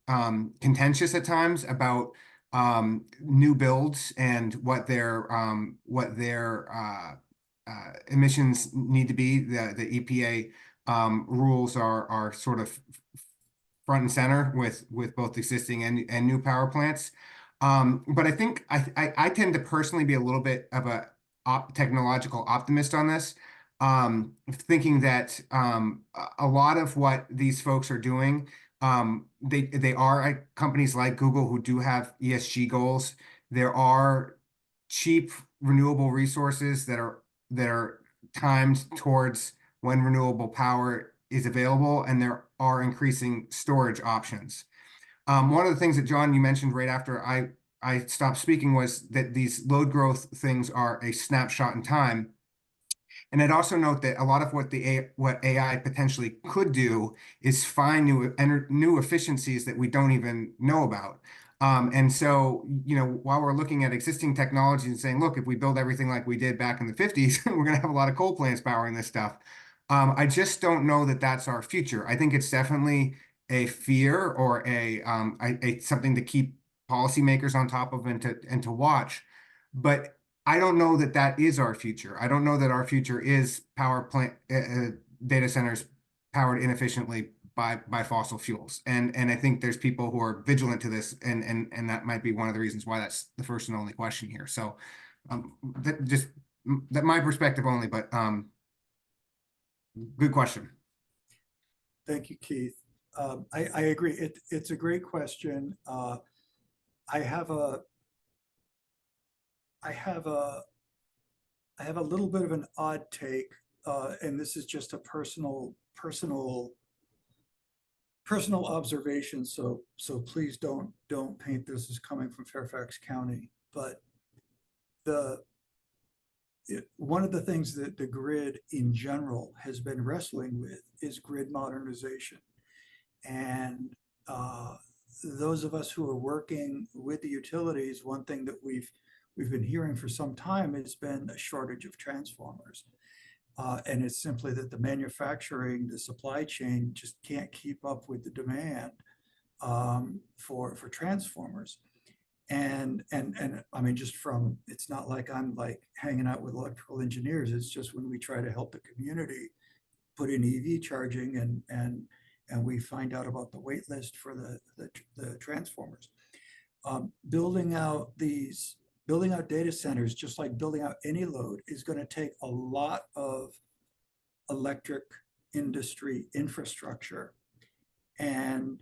contentious at times about new builds and what their emissions need to be. The EPA rules are sort of front and center with both existing and new power plants. But I think I tend to personally be a little bit of a technological optimist on this. thinking that a lot of what these folks are doing, they are at companies like Google who do have ESG goals. There are cheap renewable resources that are timed towards when renewable power is available, and there are increasing storage options. One of the things that John, you mentioned right after I stopped speaking was that these load growth things are a snapshot in time. And I'd also note that a lot of what what AI potentially could do is find new efficiencies that we don't even know about. And so, while we're looking at existing technologies and saying, look, if we build everything like we did back in the 50s, we're going to have a lot of coal plants powering this stuff. I just don't know that that's our future. I think it's definitely a fear or a something to keep policymakers on top of and to watch. But I don't know that that is our future. I don't know that our future is power plant data centers powered inefficiently by fossil fuels. And I think there's people who are vigilant to this, and that might be one of the reasons why that's the first and only question here. So that my perspective only, but good question. Thank you, Keith. I agree. It's a great question. I have a little bit of an odd take, and this is just a personal observation. So please don't paint this as coming from Fairfax County. But one of the things that the grid in general has been wrestling with is grid modernization, and those of us who are working with the utilities, one thing that we've been hearing for some time has been a shortage of transformers. And it's simply that the manufacturing, the supply chain just can't keep up with the demand for transformers. And I mean, just from, it's not like I'm like hanging out with electrical engineers. It's just when we try to help the community put in EV charging and we find out about the wait list for the transformers. Building out data centers, just like building out any load, is going to take a lot of electric industry infrastructure. And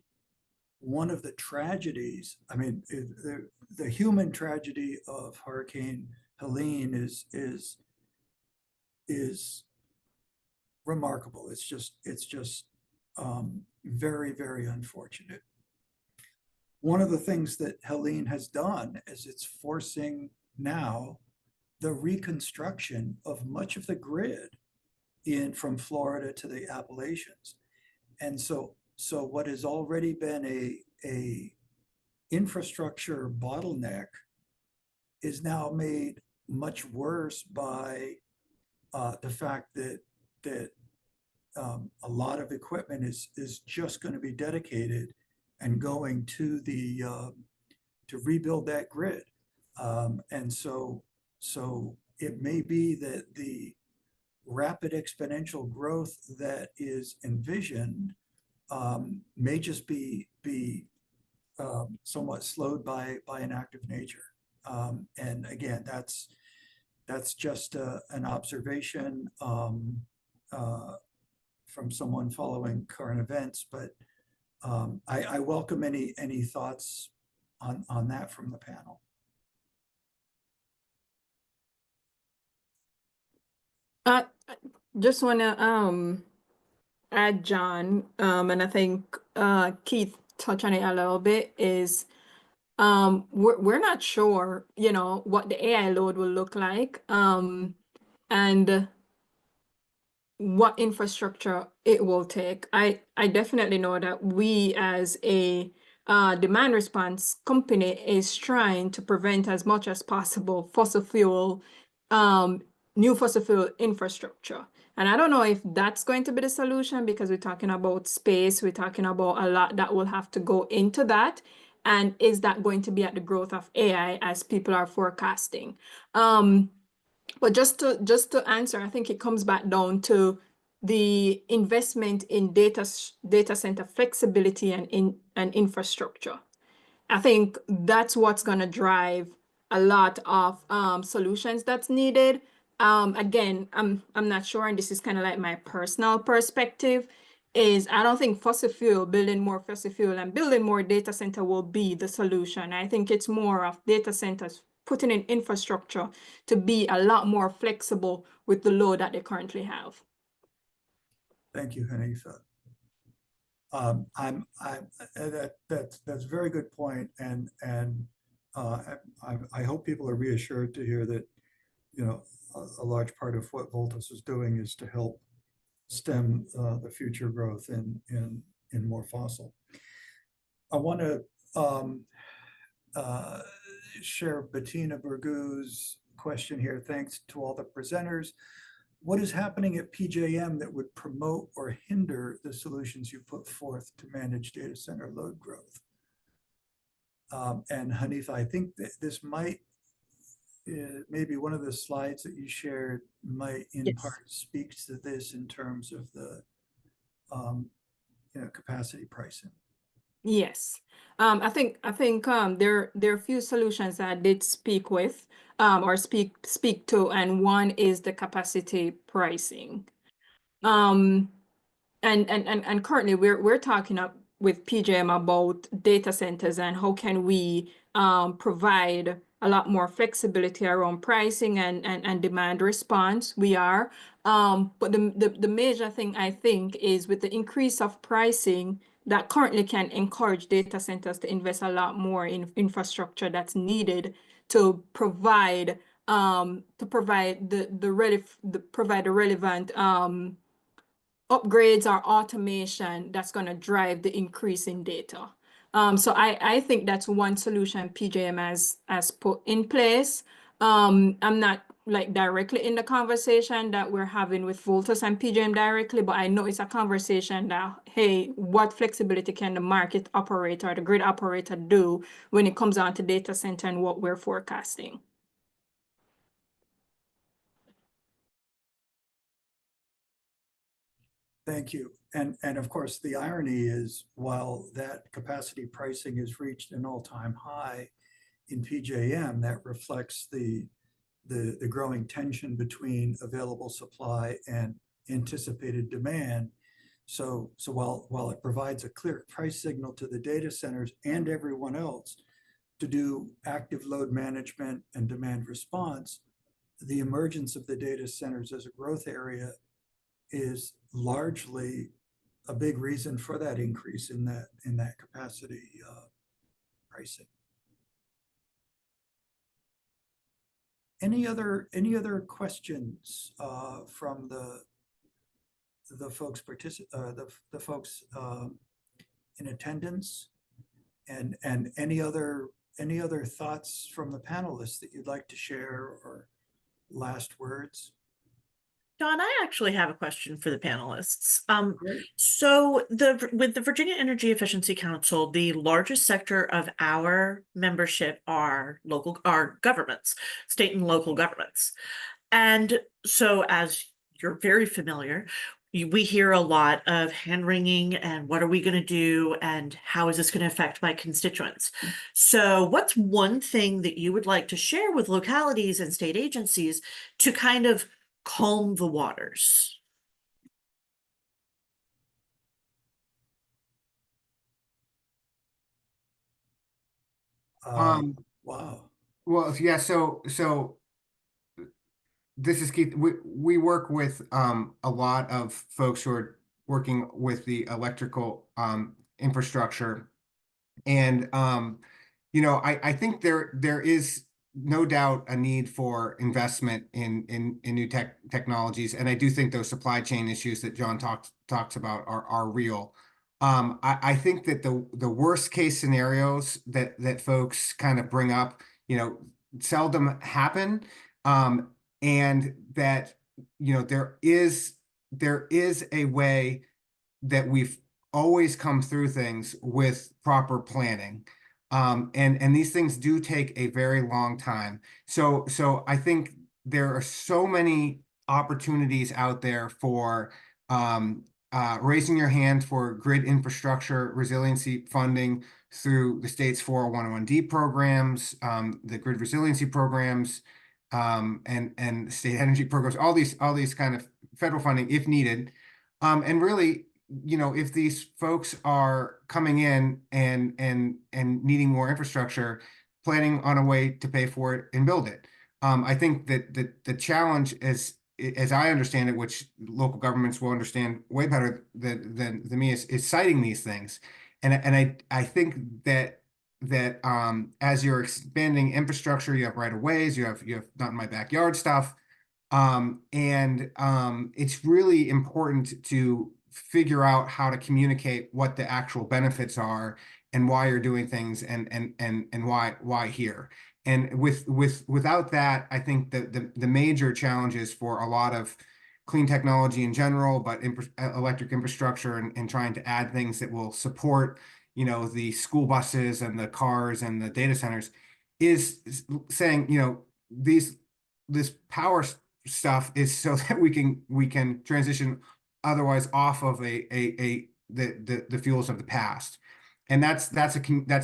one of the tragedies, I mean, the human tragedy of Hurricane Helene is remarkable. It's just very, very unfortunate. One of the things that Helene has done is it's forcing now the reconstruction of much of the grid from Florida to the Appalachians. And so what has already been a infrastructure bottleneck is now made much worse by the fact that a lot of equipment is just going to be dedicated and going to to rebuild that grid. And so it may be that the rapid exponential growth that is envisioned may just be somewhat slowed by an act of nature. And again, that's just an observation from someone following current events, but I welcome any thoughts on that from the panel. Just want to add, John, and I think Keith touched on it a little bit, is we're not sure, what the AI load will look like, and what infrastructure it will take. I definitely know that we as a demand response company is trying to prevent as much as possible new fossil fuel infrastructure. And I don't know if that's going to be the solution, because we're talking about space, we're talking about a lot that will have to go into that. And is that going to be at the growth of AI as people are forecasting? But just to answer, I think it comes back down to the investment in data center flexibility and infrastructure. I think that's what's going to drive a lot of solutions that's needed Again, I'm not sure, and this is kind of like my personal perspective, is I don't think fossil fuel, building more fossil fuel and building more data center will be the solution. I think it's more of data centers putting in infrastructure to be a lot more flexible with the load that they currently have. Thank you, Hanifa. That's a very good point, and I hope people are reassured to hear that, you know, a large part of what Voltus is doing is to help stem the future growth in more fossil. I want to share Bettina Burgu's question here. Thanks to all the presenters. What is happening at PJM that would promote or hinder the solutions you put forth to manage data center load growth? And Hanifa, I think that this might, maybe one of the slides that you shared might in Yes. part speaks to this in terms of the capacity pricing. Yes. I think there are a few solutions that I did speak with or speak to, and one is the capacity pricing. And currently we're talking up with PJM about data centers and how can we provide a lot more flexibility around pricing and demand response. We are, but the major thing I think is with the increase of pricing that currently can encourage data centers to invest a lot more in infrastructure that's needed to provide the relevant upgrades or automation that's going to drive the increase in data. So I think that's one solution PJM has put in place. I'm not like directly in the conversation that we're having with Voltus and PJM directly, but I know it's a conversation that, hey, what flexibility can the market operator, the grid operator do when it comes down to data center and what we're forecasting? Thank you. And of course, the irony is, while that capacity pricing has reached an all-time high in PJM, that reflects the growing tension between available supply and anticipated demand. So while it provides a clear price signal to the data centers and everyone else to do active load management and demand response, the emergence of the data centers as a growth area is largely a big reason for that increase in that capacity pricing. Any other questions from the folks the folks in attendance, and any other thoughts from the panelists that you'd like to share, or last words? John, I actually have a question for the panelists. Great. So with the Virginia Energy Efficiency Council, the largest sector of our membership are governments, state and local governments. And so, as you're very familiar, we hear a lot of hand-wringing and what are we going to do and how is this going to affect my constituents? So what's one thing that you would like to share with localities and state agencies to kind of calm the waters? Wow. Well, yeah, so this is Keith. We work with a lot of folks who are working with the electrical infrastructure, and I think there is no doubt a need for investment in new technologies, and I do think those supply chain issues that John talks about are real. I think that the worst case scenarios that folks kind of bring up, seldom happen, and that there is a way that we've always come through things with proper planning. And these things do take a very long time. So I think there are so many opportunities out there for raising your hand for grid infrastructure resiliency funding through the state's 401(d) programs, the grid resiliency programs, and state energy programs, all these kind of federal funding if needed. And really, if these folks are coming in and needing more infrastructure, planning on a way to pay for it and build it. I think that the challenge is, as I understand it, which local governments will understand way better than me, is citing these things. And I think that as you're expanding infrastructure, you have right of ways, you have not in my backyard stuff. It's really important to figure out how to communicate what the actual benefits are and why you're doing things and why here. And without that, I think that the major challenges for a lot of clean technology in general, but electric infrastructure and trying to add things that will support, the school buses and the cars and the data centers, is saying, this power stuff is so that we can transition otherwise off of the fuels of the past. And that's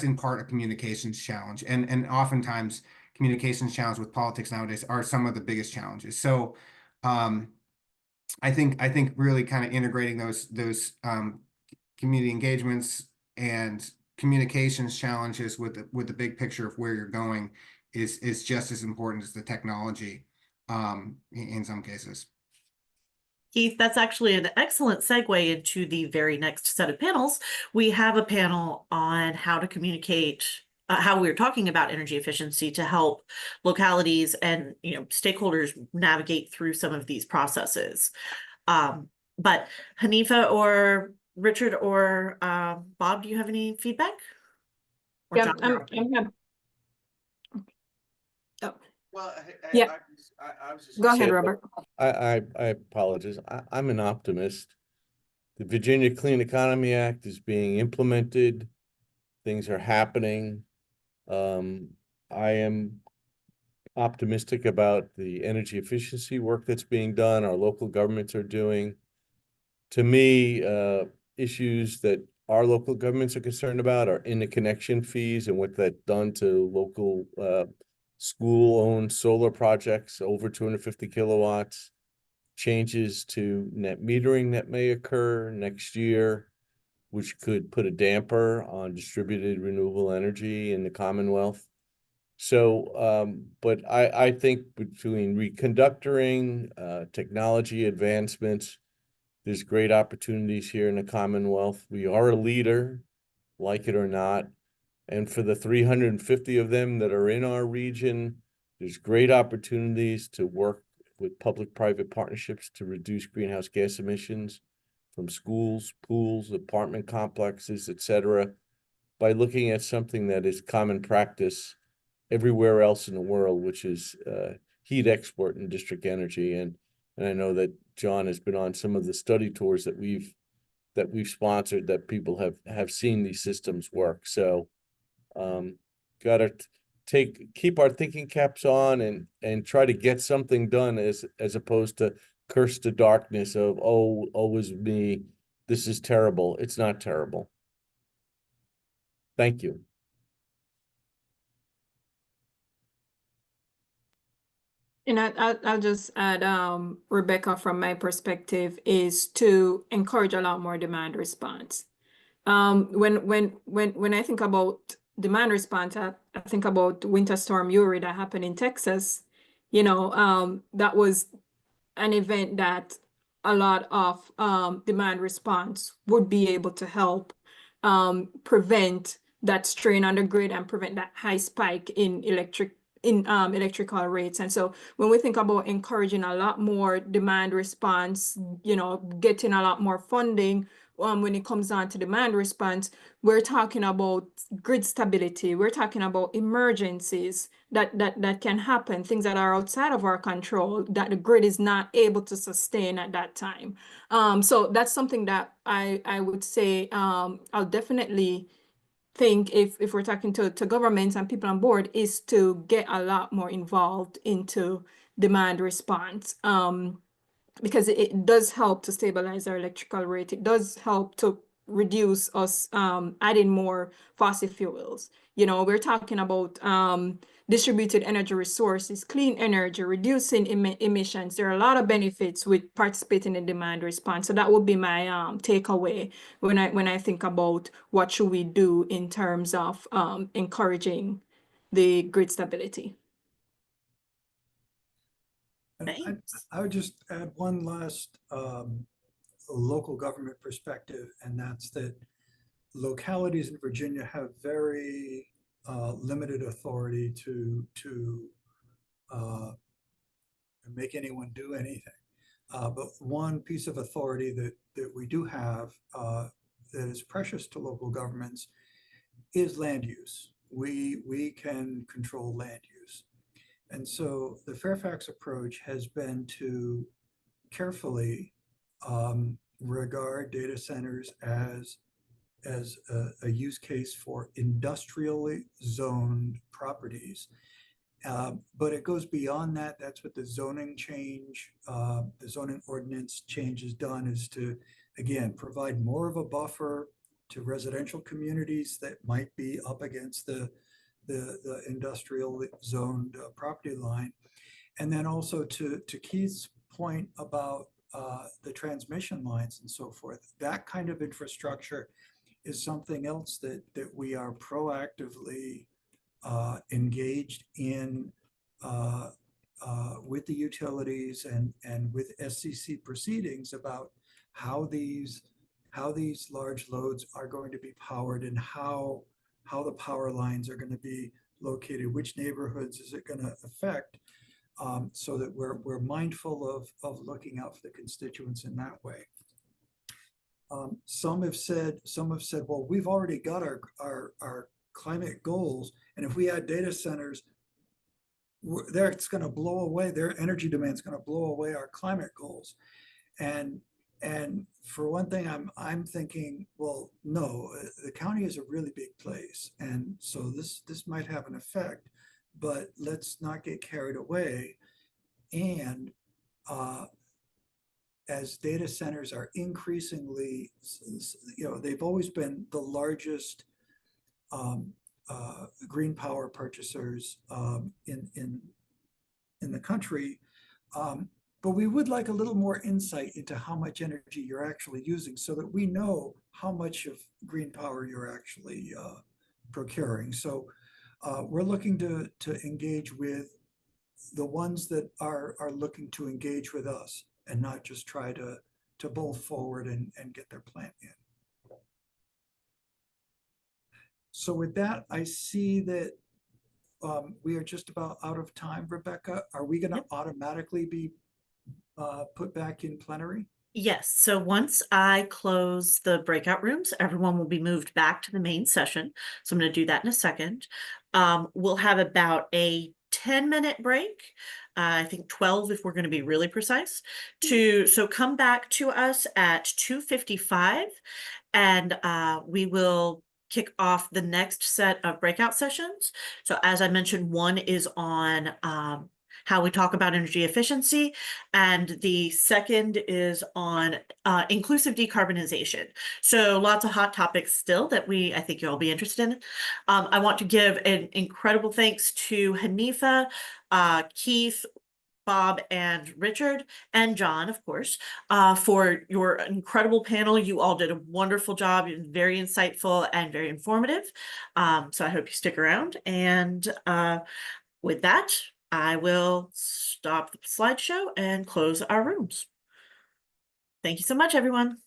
in part a communications challenge, and oftentimes communications challenge with politics nowadays are some of the biggest challenges. So I think really kind of integrating those community engagements and communications challenges with the big picture of where you're going is just as important as the technology in some cases. Keith, that's actually an excellent segue into the very next set of panels. We have a panel on how to communicate, how we're talking about energy efficiency to help localities and stakeholders navigate through some of these processes. But Hanifa or Richard or Bob, do you have any feedback? Or Yeah, John? Well, Yeah. I was just Go gonna ahead, say, Robert. I apologize. I'm an optimist. The Virginia Clean Economy Act is being implemented. Things are happening. I am optimistic about the energy efficiency work that's being done, our local governments are doing. To me, issues that our local governments are concerned about are interconnection fees and what that's done to local school-owned solar projects over 250 kilowatts, changes to net metering that may occur next year, which could put a damper on distributed renewable energy in the Commonwealth. So, but I think between reconductoring, technology advancements, there's great opportunities here in the Commonwealth. We are a leader, like it or not. And for the 350 of them that are in our region, there's great opportunities to work with public-private partnerships to reduce greenhouse gas emissions from schools, pools, apartment complexes, etc., by looking at something that is common practice everywhere else in the world, which is heat export and district energy. And I know that John has been on some of the study tours that we've sponsored, that people have seen these systems work. So gotta keep our thinking caps on and try to get something done as opposed to curse the darkness of, oh, woe is me, this is terrible. It's not terrible. Thank you. And I'll just add, Rebecca, from my perspective, is to encourage a lot more demand response. When I think about demand response, I think about Winter Storm Uri that happened in Texas. That was an event that a lot of demand response would be able to help prevent that strain on the grid and prevent that high spike in electrical rates. And so when we think about encouraging a lot more demand response, getting a lot more funding when it comes down to demand response, we're talking about grid stability. We're talking about emergencies that can happen, things that are outside of our control that the grid is not able to sustain at that time. So that's something that I would say I'll definitely think if we're talking to governments and people on board, is to get a lot more involved into demand response, because it does help to stabilize our electrical rate. It does help to reduce us adding more fossil fuels. You know, we're talking about distributed energy resources, clean energy, reducing emissions. There are a lot of benefits with participating in demand response. So that would be my takeaway when I think about what should we do in terms of encouraging the grid stability. And Thanks. I would just add one last local government perspective, and that's that localities in Virginia have very limited authority to make anyone do anything. But one piece of authority that we do have that is precious to local governments is land use. We can control land use. And so the Fairfax approach has been to carefully regard data centers as a use case for industrially zoned properties. But it goes beyond that. That's what the zoning change, the zoning ordinance change has done, is to, again, provide more of a buffer to residential communities that might be up against the industrial zoned property line. And then also to Keith's point about the transmission lines and so forth, that kind of infrastructure is something else that we are proactively engaged in with the utilities and with SCC proceedings about how these large loads are going to be powered and how the power lines are going to be located, which neighborhoods is it going to affect, so that we're mindful of looking out for the constituents in that way. Some have said, well, we've already got our climate goals, and if we add data centers, it's going to blow away, their energy demand is going to blow away our climate goals. And for one thing, I'm thinking, well, no, the county is a really big place, and so this might have an effect, but let's not get carried away. And as data centers are increasingly, they've always been the largest green power purchasers in the country. But we would like a little more insight into how much energy you're actually using, so that we know how much of green power you're actually procuring. So we're looking to engage with the ones that are looking to engage with us, and not just try to bowl forward and get their plan in. So with that, I see that we are just about out of time. Rebecca, are we going to automatically be put back in plenary? Yes, so once I close the breakout rooms, everyone will be moved back to the main session. So I'm going to do that in a second. We'll have about a 10-minute break, I think 12 if we're going to be really precise, so come back to us at 2:55, and we will kick off the next set of breakout sessions. So as I mentioned, one is on how we talk about energy efficiency, and the second is on inclusive decarbonization. So lots of hot topics still that I think you'll be interested in. I want to give an incredible thanks to Hanifa, Keith, Bob, and Richard, and John, of course, for your incredible panel. You all did a wonderful job, very insightful and very informative. So I hope you stick around. And with that, I will stop the slideshow and close our rooms. Thank you so much, everyone.